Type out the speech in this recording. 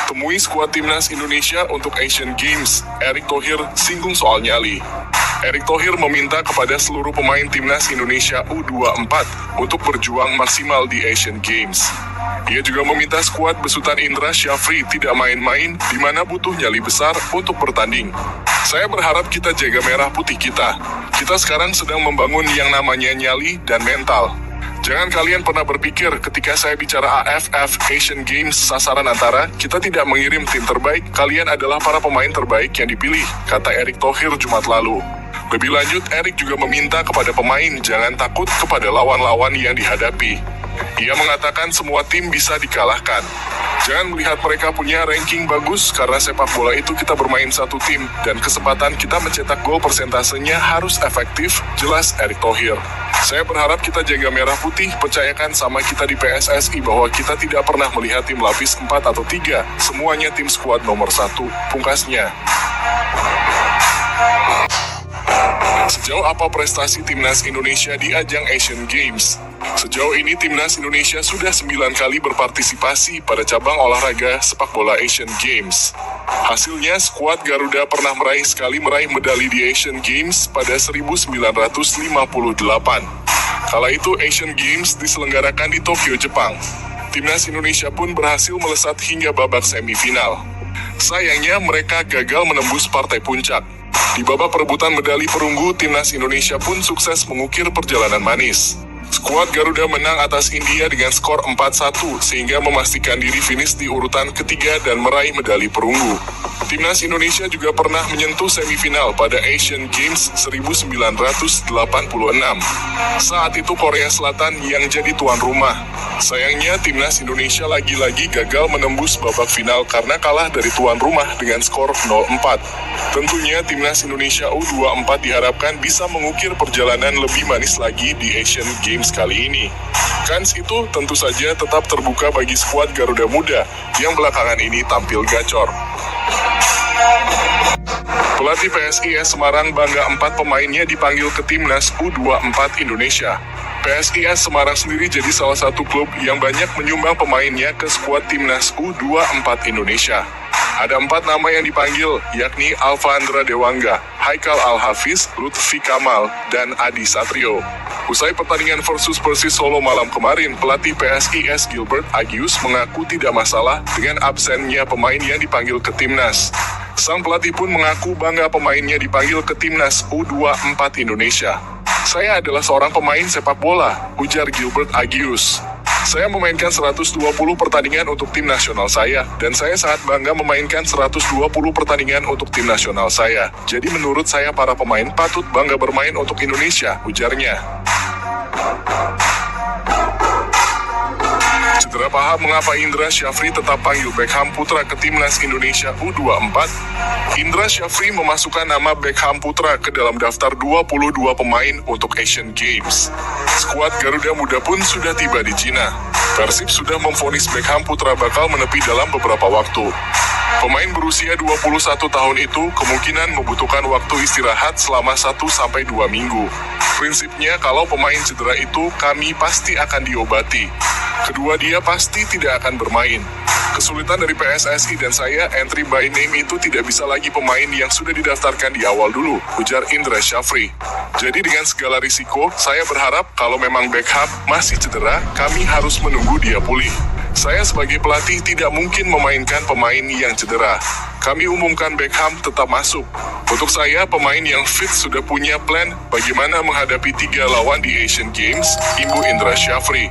Temui skuad timnas Indonesia untuk Asian Games. Erick Thohir singgung soal nyali. Erick Thohir meminta kepada seluruh pemain timnas Indonesia U24 untuk berjuang maksimal di Asian Games. Ia juga meminta skuad besutan Indra Syafri tidak main-main, di mana butuh nyali besar untuk bertanding. Saya berharap kita jaga merah putih kita. Kita sekarang sedang membangun yang namanya nyali dan mental. Jangan kalian pernah berpikir ketika saya bicara AFF Asian Games sasaran antara, kita tidak mengirim tim terbaik, kalian adalah para pemain terbaik yang dipilih, kata Erick Thohir Jumat lalu. Lebih lanjut, Erick juga meminta kepada pemain jangan takut kepada lawan-lawan yang dihadapi. Ia mengatakan semua tim bisa dikalahkan. Jangan melihat mereka punya ranking bagus, karena sepak bola itu kita bermain satu tim, dan kesempatan kita mencetak gol persentasenya harus efektif, jelas Erick Thohir. Saya berharap kita jaga merah putih, percayakan sama kita di PSSI bahwa kita tidak pernah melihat tim lapis 4 atau 3, semuanya tim skuad nomor 1, pungkasnya. Sejauh apa prestasi timnas Indonesia di ajang Asian Games? Sejauh ini timnas Indonesia sudah 9 kali berpartisipasi pada cabang olahraga sepak bola Asian Games. Hasilnya, skuad Garuda pernah sekali meraih medali di Asian Games pada 1958. Kala itu Asian Games diselenggarakan di Tokyo, Jepang. Timnas Indonesia pun berhasil melesat hingga babak semifinal. Sayangnya mereka gagal menembus partai puncak. Di babak perebutan medali perunggu, timnas Indonesia pun sukses mengukir perjalanan manis. Skuad Garuda menang atas India dengan skor 4-1 sehingga memastikan diri finish di urutan ketiga dan meraih medali perunggu. Timnas Indonesia juga pernah menyentuh semifinal pada Asian Games 1986. Saat itu Korea Selatan yang jadi tuan rumah. Sayangnya timnas Indonesia lagi-lagi gagal menembus babak final karena kalah dari tuan rumah dengan skor 0-4. Tentunya timnas Indonesia U24 diharapkan bisa mengukir perjalanan lebih manis lagi di Asian Games kali ini. Kans itu tentu saja tetap terbuka bagi skuad Garuda Muda yang belakangan ini tampil gacor. Pelatih PSIS Semarang bangga 4 pemainnya dipanggil ke timnas U24 Indonesia. PSIS Semarang sendiri jadi salah satu klub yang banyak menyumbang pemainnya ke skuad timnas U24 Indonesia. Ada 4 nama yang dipanggil, yakni Alfandra Dewangga, Haikal Al-Hafiz, Lutfi Kamal, dan Adi Satrio. Usai pertandingan versus Persis Solo malam kemarin, pelatih PSIS Gilbert Agius mengaku tidak masalah dengan absennya pemain yang dipanggil ke timnas. Sang pelatih pun mengaku bangga pemainnya dipanggil ke timnas U24 Indonesia. Saya adalah seorang pemain sepak bola, ujar Gilbert Agius. Saya memainkan 120 pertandingan untuk tim nasional saya, dan saya sangat bangga memainkan 120 pertandingan untuk tim nasional saya. Jadi menurut saya para pemain patut bangga bermain untuk Indonesia, ujarnya. Cedera paha mengapa Indra Syafri tetap panggil Beckham Putra ke timnas Indonesia U24? Indra Syafri memasukkan nama Beckham Putra ke dalam daftar 22 pemain untuk Asian Games. Skuad Garuda Muda pun sudah tiba di Cina. Persib sudah memvonis Beckham Putra bakal menepi dalam beberapa waktu. Pemain berusia 21 tahun itu kemungkinan membutuhkan waktu istirahat selama 1-2 minggu. Prinsipnya kalau pemain cedera itu kami pasti akan diobati. Kedua dia pasti tidak akan bermain. Kesulitan dari PSSI dan saya, entry by name itu tidak bisa lagi pemain yang sudah didaftarkan di awal dulu, ujar Indra Syafri. Jadi dengan segala risiko, saya berharap kalau memang Beckham masih cedera, kami harus menunggu dia pulih. Saya sebagai pelatih tidak mungkin memainkan pemain yang cedera. Kami umumkan Beckham tetap masuk. Untuk saya, pemain yang fit sudah punya plan bagaimana menghadapi 3 lawan di Asian Games, Imbu Indra Syafri.